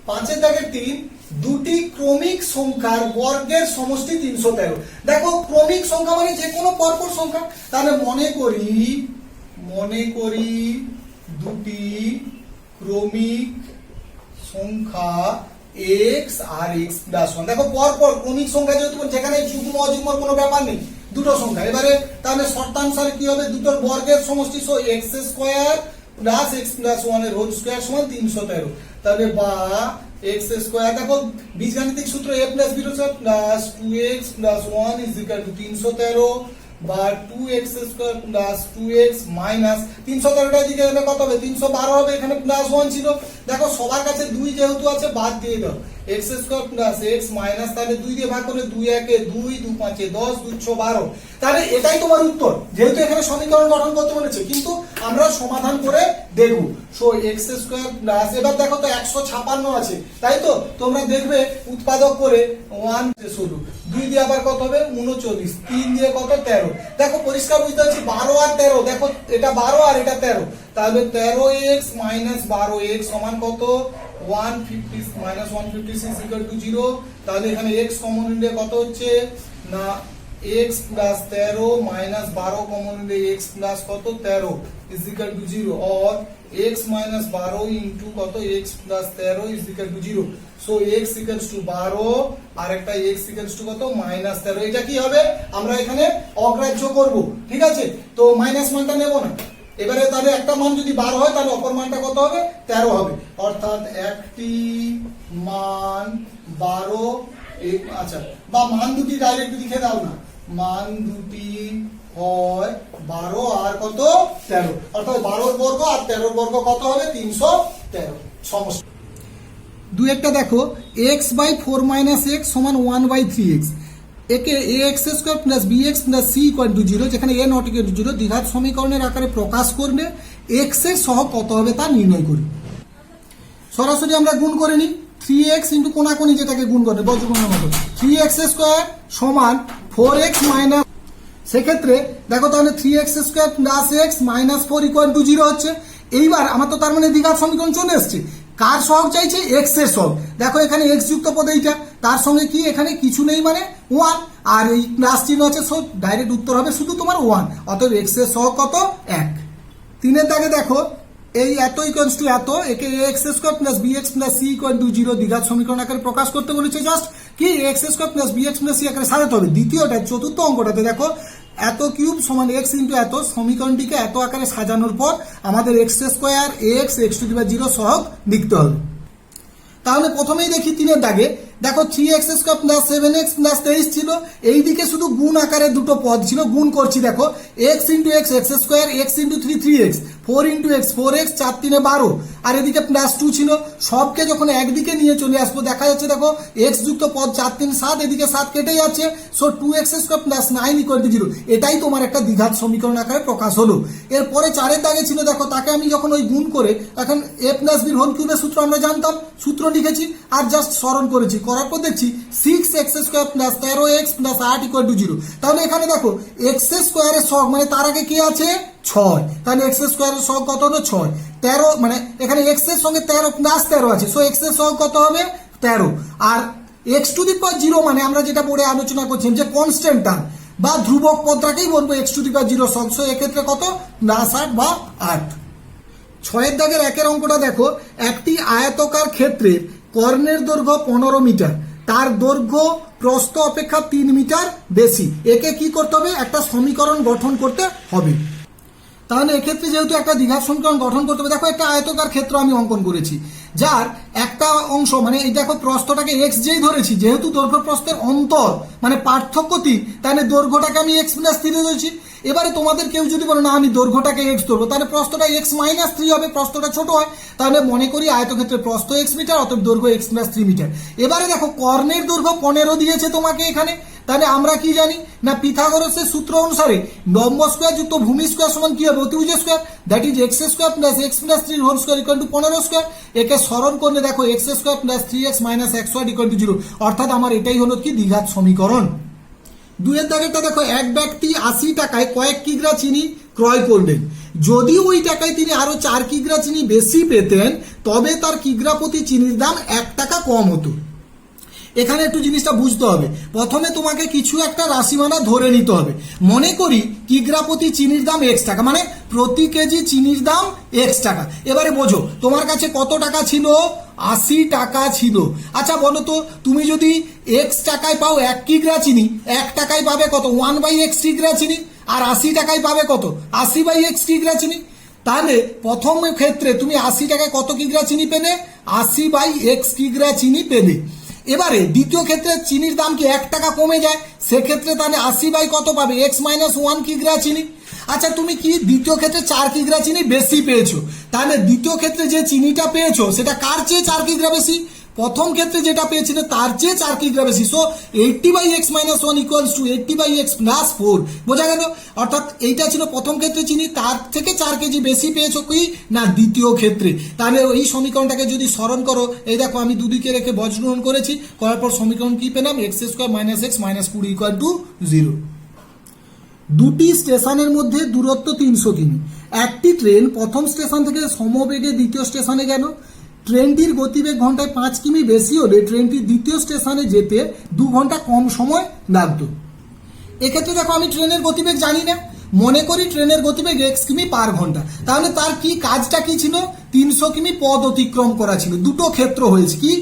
5 দাগের 3 দুটি ক্রমিক সংখ্যার বর্গের সমষ্টি 313। দেখো ক্রমিক সংখ্যা মানে যে কোনো পরপর সংখ্যা। তাহলে মনে করি দুটি ক্রমিক সংখ্যা x আর x প্লাস 1। দেখো পরপর ক্রমিক সংখ্যা যেহেতু যেখানে যুগ্ম অযুগ্মর কোনো ব্যাপার নেই, দুটো সংখ্যা। এবারে তাহলে শর্তানুসারে কি হবে দুটোর বর্গের সমষ্টি, so x square plus x plus 1 এর হোল স্কয়ার সমান 313। তাহলে বা x স্কয়ার, দেখো বীজগাণিতিক সূত্র a plus b square plus 2x plus 1 is equal two 313 বা 2x square plus 2x minus 313 টা দিকে গেলে কত হবে 312 হবে, এখানে প্লাস 1 ছিল। দেখো সবার কাছে 2 যেহেতু আছে বাদ দিয়ে দাও, x square plus x minus, তাহলে 2 দিয়ে ভাগ করলে 2 1 এ 2 2 5 এ 10 2 6 12। তাহলে এটাই তোমার উত্তর, যেহেতু এখানে সমীকরণ গঠন করতে বলেছে, কিন্তু আমরা সমাধান করে দেখব। সো x স্কয়ার প্লাস, এবার দেখো তো 156 আছে, তাই তো তোমরা দেখবে উৎপাদক করে 1 শুরু, 2 দিয়ে আবার কত হবে 39, 3 দিয়ে কত 13। দেখো পরিষ্কার বুঝতে পারছি 12 আর 13, দেখো এটা 12 আর এটা 13, তাহলে 13x মাইনাস 12x সমান কত 150 মাইনাস 156 ইজ ইকুয়াল টু 0। তাহলে এখানে x কমন নিলে কত হচ্ছে না x প্লাস 13 মাইনাস 12 কমন নিলে x প্লাস কত 13 ইজ ইকুয়াল টু 0, और x মাইনাস 12 ইনটু কত x plus 13 is equal to 0। So x equals to 12 আর একটা x ইকুয়ালস টু কত মাইনাস 13। এটা কি হবে আমরা এখানে অগ্রাহ্য করব, ঠিক আছে, তো মাইনাস মানটা নেব না। এবারে তাহলে একটা মান যদি 12 হয় তাহলে অপর মানটা কত হবে 13 হবে, অর্থাৎ একটি মান 12, আচ্ছা বা মান দুটি ডাইরেক্ট লিখে দাও না, মান দুটি হয় 12 আর কত 13, অর্থাৎ 12 বর্গ আর 13 বর্গ কত হবে 313। সমস্যা দুই একটা দেখো x বাই 4 মাইনাস x সমান 1/3x, একে ax square plus bx plus c equal to 0, যেখানে a নট ইকুয়াল টু 0 দ্বিঘাত সমীকরণের আকারে প্রকাশ করলে x এর সহগ কত হবে তা নির্ণয় করি। সরাসরি আমরা গুণ করে নিই, 3x ইন্টু কোনাকুনি যেটাকে গুণ করে বজ্রগুণের মতো, 3x স্কয়ার সমান 4x মাইনাস, সেক্ষেত্রে দেখো তাহলে 3x square plus x minus 4 equal to 0 হচ্ছে। এইবার আমার তো তার মানে দ্বিঘাত সমীকরণ চলে এসছে, কার সহগ চাইছে x এর সহগ। দেখো এখানে x যুক্ত পদ এইটা, তার সঙ্গে কি এখানে কিছু নেই মানে 1, আর এই প্লাস চিহ্ন আছে, সো ডাইরেক্ট উত্তর হবে শুধু তোমার 1, অতএব x এর সহগ কত 1। 3 দাগে দেখো এই এত ইকুয়ালস টু এত, একে ax square plus bx plus c equal to 0 দ্বিঘাত সমীকরণ আকারে প্রকাশ করতে বলেছে। জাস্ট কি x square plus bx plus c আকারে সাজাতে হবে। দ্বিতীয়টা চতুর্থ অঙ্কটাতে দেখো এত কিউব সমান x ইন্টু এত, সমীকরণটিকে এত আকারে সাজানোর পর আমাদের x square x to the power 0 সহগ লিখতে হবে। তাহলে প্রথমেই দেখি 3 দাগে দেখো 3x² প্লাস 7x প্লাস 23 ছিল, এইদিকে শুধু গুণ আকারে দুটো পদ ছিল, গুণ করছি দেখো x into x x square, x into 3 3x, 4 into x 4x, 4 3 12, আর এদিকে প্লাস 2 ছিল। সবকে যখন একদিকে নিয়ে চলে আসবো দেখা যাচ্ছে দেখো x যুক্ত পদ 4 3 7, এদিকে 7 কেটে যাচ্ছে, so 2x² plus 9 equal to 0। এটাই তোমার একটা দ্বিঘাত সমীকরণ আকারে প্রকাশ হলো। এরপরে 4-এর দাগে ছিল দেখো, তাকে আমি যখন ওই গুণ করে এখন a প্লাস বির হোল কিউবের সূত্র আমরা জানতাম, সূত্র লিখেছি আর জাস্ট স্মরণ করেছি, করার পর দেখছি 6x² plus 13x plus 8 equal to 0। তাহলে এখানে দেখো x² এর সহগ মানে তার আগে কি আছে 6, তাহলে x² এর সহগ কত হলো 6, 13 মানে এখানে x এর সঙ্গে 13 প্লাস 13 আছে, সো x এর সহগ কত হবে 13, আর x টু দি পাওয়ার 0 মানে আমরা যেটা পড়ে আলোচনা করছিলাম যে কনস্ট্যান্ট টার্ম বা ধ্রুবক পদটাকেই বলবো x টু দি পাওয়ার 0 সহগ, সো এক্ষেত্রে কত প্লাস 8 বা 8। 6-এর দাগের 1-এর অঙ্কটা দেখো, একটি আয়তকার ক্ষেত্রের কর্ণের দৈর্ঘ্য 15 মিটার, তার দৈর্ঘ্য প্রস্থ অপেক্ষা 3 মিটার বেশি, একে কি করতে হবে একটা সমীকরণ গঠন করতে হবে। তাহলে এক্ষেত্রে যেহেতু একটা দ্বিঘাত সমীকরণ গঠন করতে হবে, দেখো একটা আয়তকার ক্ষেত্র আমি অঙ্কন করেছি, যার একটা অংশ মানে এই দেখো প্রস্থটাকে x যেই ধরেছি, যেহেতু দৈর্ঘ্য প্রস্থের অন্তর মানে পার্থক্য 3, তাহলে দৈর্ঘ্যটাকে আমি x প্লাস 3 ধরেছি। এবারে তোমাদের কেউ যদি বলে না আমি দৈর্ঘ্যটাকে x ধরবো, তাহলে প্রস্থটা x মাইনাস 3 হবে, প্রস্থটা ছোট হয়, তাহলে মনে করি আয়তক্ষেত্রের প্রস্থ x মিটার, অতএব দৈর্ঘ্য x প্লাস 3 মিটার। এবারে দেখো কর্ণের দৈর্ঘ্য 15 দিয়েছে তোমাকে এখানে, তাহলে আমরা কি জানি না পিথাগোরাসের সূত্র অনুসারে লম্ব স্কয়ার যুক্ত ভূমি স্কয়ার সমান কি হবে অতিভুজ square, that is x² plus x plus 3 whole square equal to 15 square. একে সরল করলে দেখো x² plus 3x minus x y equal to 0, অর্থাৎ আমার এটাই হলো কি দ্বিঘাত সমীকরণ। 2-এর দাগেরটা দেখো, এক ব্যক্তি 80 টাকায় কয়েক কিগ্রা চিনি ক্রয় করলেন, যদি ওই টাকায় তিনি আরো 4 কিগ্রা চিনি বেশি পেতেন তবে তার কিগ্রা প্রতি চিনির দাম 1 টাকা কম হতো। এখানে একটু জিনিসটা বুঝতে হবে, প্রথমে তোমাকে কিছু একটা রাশিমালা ধরে নিতে হবে। মনে করি কিগ্রা প্রতি চিনির দাম x টাকা, মানে প্রতি কেজি চিনির দাম x টাকা। এবারে বোঝো তোমার কাছে কত টাকা ছিল, 80 টাকা ছিল। আচ্ছা বলো তো তুমি যদি x টাকায় পাও 1 কিগ্রা চিনি, 1 টাকায় পাবে কত 1/x কিগ্রা চিনি, আর 80 টাকায় পাবে কত 80/x কিগ্রা চিনি। তাহলে প্রথম ক্ষেত্রে তুমি 80 টাকায় কত কিগ্রা চিনি পেলে, 80/x কিগ্রা চিনি পেলে। এবারে দ্বিতীয় ক্ষেত্রে চিনির দাম কি 1 টাকা কমে যায়, সেক্ষেত্রে তাহলে 80 কত পাবে x মাইনাস 1 কিগ্রা চিনি। আচ্ছা তুমি কি দ্বিতীয় ক্ষেত্রে 4 কিগ্রা চিনি বেশি পেয়েছো, তাহলে দ্বিতীয় ক্ষেত্রে যে চিনিটা পেয়েছো সেটা কার চেয়ে 4 কিগ্রা বেশি, প্রথম ক্ষেত্রে যেটা পেয়েছিলে তার চেয়ে 4 কিগ্রা বেশি, so 80/x minus 1 equals to 80/x plus 4। বোঝা গেল, অর্থাৎ এইটা ছিল প্রথম ক্ষেত্রে চিনি, তার থেকে 4 কেজি বেশি পেয়েছো কি না দ্বিতীয় ক্ষেত্রে। তাহলে এই সমীকরণটাকে যদি স্মরণ করো, এই দেখো আমি দুদিকে রেখে বজ্রগ্রহণ করেছি, করার পর সমীকরণ কি পেলাম x² minus x minus 20 equal to 0। দুটি স্টেশনের মধ্যে দূরত্ব 300 কিমি, একটি ট্রেন প্রথম স্টেশন থেকে সমবেগে দ্বিতীয় স্টেশনে গেল, ট্রেনটির গতিবেগ ঘন্টায় 5 কিমি বেশি হলে ট্রেনটি দ্বিতীয় স্টেশনে যেতে 2 ঘন্টা কম সময় লাগতো। এক্ষেত্রে দেখো আমি ট্রেনের গতিবেগ জানি না, মনে করি ট্রেনের গতিবেগ x কিমি পার ঘন্টা, তাহলে তার কি কাজটা কি ছিল 300 কিমি পথ অতিক্রম করা ছিল। দুটো ক্ষেত্র হয়েছে কি,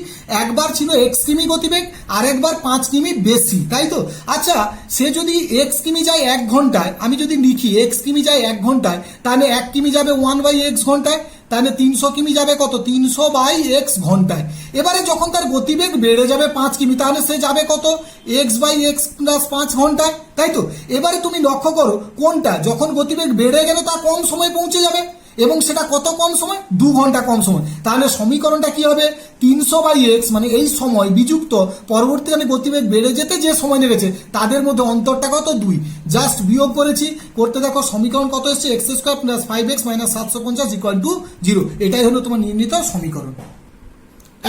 একবার ছিল x কিমি গতিবেগ আর একবার 5 কিমি বেশি, তাই তো। আচ্ছা সে যদি x কিমি যায় 1 ঘন্টায়, আমি যদি লিখি x কিমি যায় 1 ঘন্টায়, তাহলে 1 কিমি যাবে 1/x ঘন্টায়, তাহলে 300 কিমি যাবে কত 300/x ঘন্টায়। এবারে যখন তার গতিবেগ বেড়ে যাবে 5 কিমি, তাহলে সে যাবে কত x/x প্লাস 5 ঘন্টায়, তাই তো। এবারে তুমি লক্ষ্য করো কোনটা যখন গতিবেগ বেড়ে গেলে তা কম সময় পৌঁছে যাবে, এবং সেটা কত কম সময় 2 ঘন্টা কম সময়। তাহলে সমীকরণটা কি হবে 300/x মানে এই সময় বিযুক্ত পরবর্তীকালে গতিবেগ বেড়ে যেতে যে সময় লেগেছে তাদের মধ্যে অন্তরটা কত 2, জাস্ট বিয়োগ করেছি, করতে দেখো সমীকরণ কত এসছে x² plus 5x minus 750 equal to 0। এটাই হলো তোমার নির্ণীত সমীকরণ।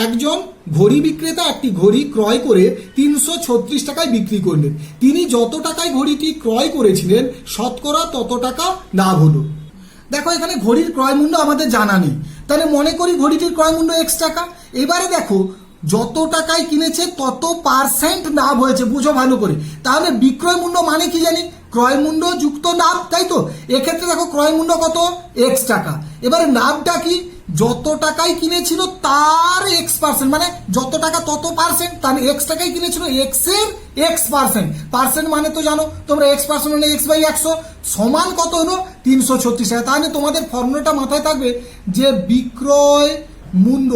একজন ঘড়ি বিক্রেতা একটি ঘড়ি ক্রয় করে 336 টাকায় বিক্রি করলেন, তিনি যত টাকায় ঘড়িটি ক্রয় করেছিলেন শতকরা তত টাকা লাভ হলো। দেখো এখানে ঘড়ির ক্রয় মূল্য আমাদের জানা নেই, তাহলে মনে করি ঘড়িটির ক্রয় মূল্য x টাকা। এবারে দেখো যত টাকায় কিনেছে তত পার্সেন্ট লাভ হয়েছে, বুঝো ভালো করে। তাহলে বিক্রয় মূল্য মানে কি জানি ক্রয় মূল্য যুক্ত লাভ, তাই তো। এক্ষেত্রে দেখো ক্রয় মূল্য কত x টাকা, এবারে লাভটা কি যত টাকায় কিনেছিল তার x%, মানে যত টাকা তত পার্সেন্ট, তাহলে x টাকায় কিনেছিল x এর x%, পার্সেন্ট মানে তো জানো তোমরা x% মানে x/100 সমান কত হলো 336 টাকা। তাহলে তোমাদের ফর্মুলাটা মাথায় থাকবে যে বিক্রয় মূল্য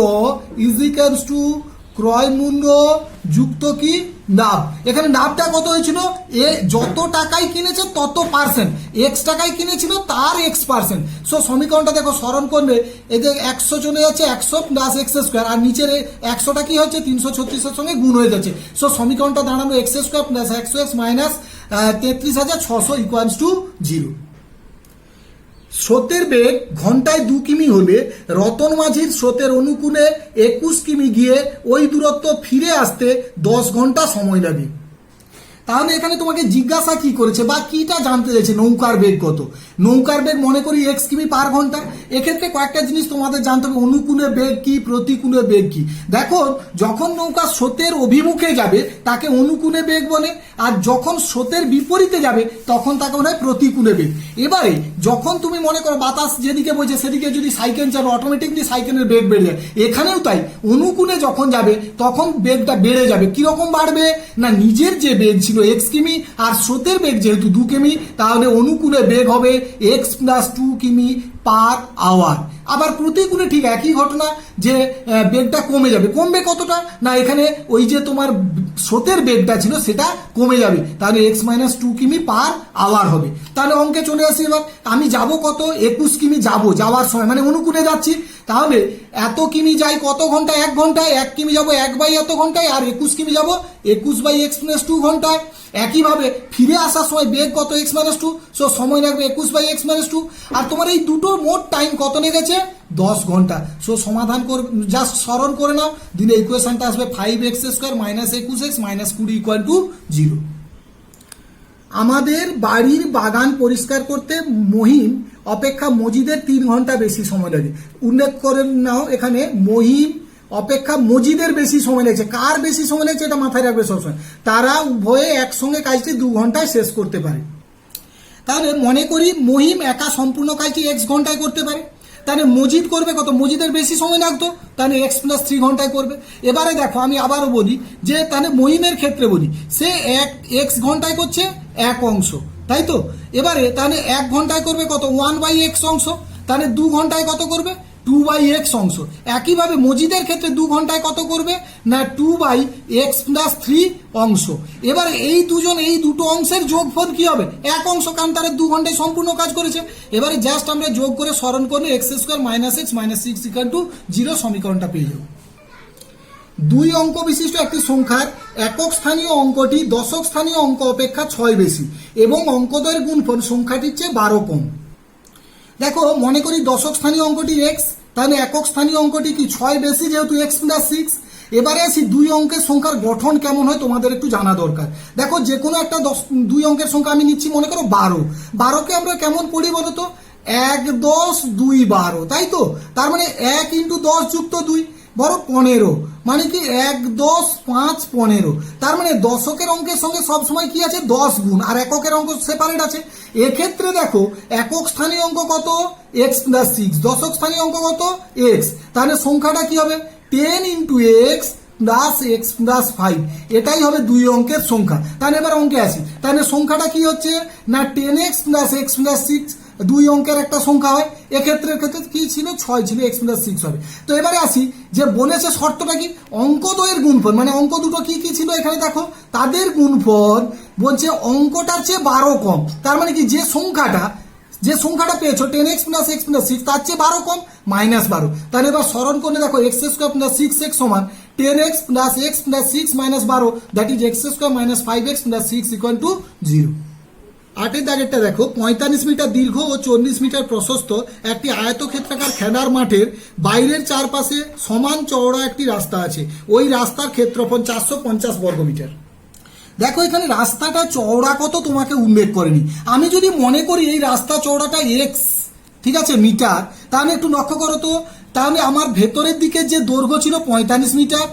ইজ ইকুয়ালস টু ক্রয় মূল্য যুক্ত কি লাভ। এখানে লাভটা কত হয়েছিল, এ যত টাকায় কিনেছে তত পার্সেন্ট, এক্স টাকায় কিনেছিল তার X%। সো সমীকরণটা দেখো স্মরণ করলে এই যে 100 চলে যাচ্ছে 100 প্লাস এক্স স্কোয়ার, আর নিচের 100টা কি হচ্ছে 336-এর সঙ্গে গুণ হয়ে যাচ্ছে। সো সমীকরণটা দাঁড়ানো x² plus 100x minus 33,600 equals to 0। স্রোতের বেগ ঘন্টায় 2 কিমি হলে রতন মাঝির স্রোতের অনুকূলে 21 কিমি গিয়ে ওই দূরত্ব ফিরে আসতে 10 ঘন্টা সময় লাগে। তাহলে এখানে তোমাকে জিজ্ঞাসা কি করেছে বা কিটা জানতে চাইছে, নৌকার বেগ কত। নৌকার বেগ মনে করি x কিমি পার ঘন্টা। এক্ষেত্রে কয়েকটা জিনিস তোমাদের জানতে হবে, অনুকূলে বেগ কি, প্রতিকূলে বেগ কি। দেখো যখন নৌকা স্রোতের অভিমুখে যাবে তাকে অনুকূলে বেগ বলে, আর যখন স্রোতের বিপরীতে যাবে তখন তাকে বলা হয় প্রতিকূলে বেগ। এবারে যখন তুমি মনে করো বাতাস যেদিকে বইছে সেদিকে যদি সাইকেল চালানো, অটোমেটিকলি সাইকেলের বেগ বেড়ে যায়। এখানেও তাই, অনুকূলে যখন যাবে তখন বেগটা বেড়ে যাবে। কিরকম বাড়বে না, নিজের যে বেগ ছিল x কিমি আর স্রোতের বেগ যেহেতু 2 কিমি, তাহলে অনুকূলে বেগ হবে x প্লাস 2 কিমি পার আওয়ার। আবার প্রতিকূলে ঠিক একই ঘটনা, যে বেগটা কমে যাবে। কমবে কতটা না, এখানে ওই যে তোমার স্রোতের বেগটা ছিল সেটা কমে যাবে, তাহলে x মাইনাস 2 কিমি পার আওয়ার হবে। তাহলে অঙ্কে চলে আসি। এবার আমি যাব কত, 21 কিমি যাব যাওয়ার সময়, মানে অনুকূলে যাচ্ছি। তাহলে এত কিমি যাই কত ঘন্টায়, 1 ঘন্টায়। 1 কিমি যাবো 1/, এত ঘন্টায়, আর 21 কিমি যাবো 21/x+2 ঘন্টায়। একইভাবে ফিরে আসার সময় বেগ কত, x-2, সো সময় লাগবে 21/x-2। আর তোমার এই দুটো মোট টাইম কত লেগেছে, 10 ঘন্টা। সো সমাধান করে জাস্ট স্মরণ করে নাও, দিলে ইকুয়েশনটা আসবে 5x² minus 21x minus 20 equal to 0। আমাদের বাড়ির বাগান পরিষ্কার করতে মহিম অপেক্ষা মজিদের 3 ঘন্টা বেশি সময় লাগে। উল্লেখ করে নাও এখানে মহিম অপেক্ষা মজিদের বেশি সময় লেগেছে। কার বেশি সময় লেগেছে এটা মাথায় রাখবে সবসময়। তারা উভয়ে একসঙ্গে কাজটি 2 ঘন্টায় শেষ করতে পারে। তাহলে মনে করি মহিম একা সম্পূর্ণ কাজটি x ঘন্টায় করতে পারে, তাহলে মজিদ করবে কত, মজিদের বেশি সময় লাগতো, তাহলে x প্লাস 3 ঘন্টায় করবে। এবারে দেখো আমি আবারও বলি যে তাহলে মহিমের ক্ষেত্রে বলি, সে x ঘন্টায় করছে 1 অংশ, তাই তো। এবারে তাহলে 1 ঘন্টায় করবে কত, 1/x অংশ, তাহলে 2 ঘন্টায় কত করবে, 2/x অংশ। একইভাবে মজিদের ক্ষেত্রে 2 ঘন্টায় কত করবে না, 2/x প্লাস 3 অংশ। এবার এই দুটো অংশের যোগফল কি হবে, 1 অংশ, কারণ তারা 2 ঘন্টায় সম্পূর্ণ কাজ করেছে। এবারে জাস্ট আমরা যোগ করে স্মরণ করলে x² minus x minus 6 equal to 0 সমীকরণটা পেয়ে যাব। 2 অঙ্ক বিশিষ্ট একটি সংখ্যার একক স্থানীয় অঙ্কটি দশক স্থানীয় অঙ্ক অপেক্ষা 6 বেশি এবং অঙ্কদ্বয়ের গুণফল সংখ্যাটির চেয়ে 12 কম। দেখো মনে করি দশক স্থানীয় অঙ্কটি x, তাহলে একক স্থানীয় অঙ্কটি কি 6 বেশি, যেহেতু x প্লাস 6। এবারে আসি 2 অঙ্কের সংখ্যার গঠন কেমন হয় তোমাদের একটু জানা দরকার। দেখো যে কোনো একটা 2 অঙ্কের সংখ্যা আমি নিচ্ছি, মনে করো 12। 12কে আমরা কেমন পড়ি বলো তো, 1 10 2 12, তাই তো। তার মানে 1 × 10 যুক্ত 2 বড় 15, মানে কি 1 10 5 15। তার মানে দশকের অঙ্কের সঙ্গে সবসময় কি আছে, 10 গুণ, আর এককের অঙ্ক সেপারেট আছে। এক্ষেত্রে দেখো একক স্থানীয় অঙ্ক কত, x প্লাস 6, দশক স্থানীয় অঙ্ক কত, x। তাহলে সংখ্যাটা কি হবে, 10 × x প্লাস x প্লাস 5, এটাই হবে 2 অঙ্কের সংখ্যা। তাহলে এবার অঙ্কে আসি, তাহলে সংখ্যাটা কি হচ্ছে না 10x প্লাস x প্লাস 6, 2 অঙ্কের একটা সংখ্যা হয়। এক্ষেত্রে কি ছিল, 6 ছিল, x প্লাস 6 হবে। তো এবারে আসি যে বলেছে শর্তটা কি, অঙ্কদ্বয়ের গুণফল, মানে অঙ্ক দুটো কি কি ছিল এখানে দেখো, তাদের গুণফল বলছে অঙ্কটার চেয়ে 12 কম। তার মানে কি যে সংখ্যাটা পেয়েছো 10x প্লাস x প্লাস 6 তার চেয়ে 12 কম, -12। তাহলে এবার স্মরণ করলে দেখো x² প্লাস 6x সমান 10x plus x plus 6 minus 12, that is x² minus 5x plus 6 equal to 0। 8এর দাগেরটা দেখো, 45 মিটার দীর্ঘ ও 40 মিটার প্রশস্ত একটি আয়তক্ষেত্রাকার খেলার মাঠের বাইরের চারপাশে সমান চওড়া একটি রাস্তা আছে। ওই রাস্তার ক্ষেত্রফল 450 বর্গমিটার। দেখো এখানে রাস্তাটা চওড়া কত তোমাকে উল্লেখ করেনি। আমি যদি মনে করি এই রাস্তা চওড়াটা x, ঠিক আছে, মিটার, তাহলে একটু লক্ষ্য করো তো, তাহলে আমার ভেতরের দিকে যে দৈর্ঘ্য ছিল 45 মিটার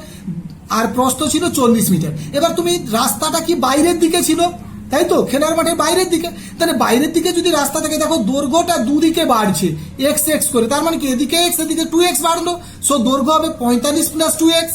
আর প্রস্থ ছিল 40 মিটার। এবার তুমি রাস্তাটা কি বাইরের দিকে ছিল, তাই তো, খেলার মাঠের বাইরের দিকে। তাহলে বাইরের দিকে যদি রাস্তা থাকে, দেখো দৈর্ঘ্যটা দুদিকে বাড়ছে x করে, তার মানে কি এদিকে x এদিকে 2x বাড়লো। সো দৈর্ঘ্য হবে 45 প্লাস 2x,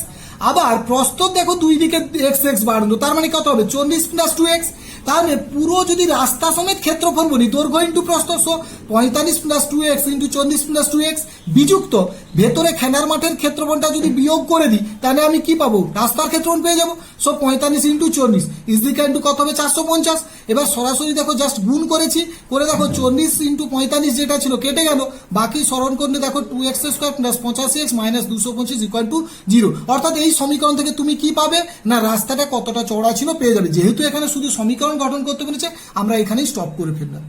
আবার প্রস্থ দেখো দুই দিকে এক্স এক্স বাড়ানো, তার মানে কত হবে 40 প্লাস 2x। তাহলে পুরো যদি রাস্তা সমেত ক্ষেত্রফল বলি দৈর্ঘ্য ইন্টু প্রস্থ, so 45 plus 2x into 40 plus 2x বিযুক্ত ভেতরে খেলার মাঠের ক্ষেত্রফলটা যদি বিয়োগ করে দিই তাহলে আমি কি পাবো, রাস্তার ক্ষেত্রফল পেয়ে যাবো। সো 45 ইন্টু 40 ইজিক্যাল টু কত হবে 450। এবার সরাসরি দেখো জাস্ট গুণ করেছি, করে দেখো 40 ইন্টু 45 যেটা ছিল কেটে গেল, বাকি সরল করলে দেখো 2x square plus 85x minus 225 equal to 0। অর্থাৎ এই সমীকরণ থেকে তুমি কি পাবে না রাস্তাটা কতটা চওড়া ছিল পেয়ে যাবে। যেহেতু এখানে শুধু সমীকরণ গঠন করতে বলেছে আমরা এখানেই স্টপ করে ফেললাম।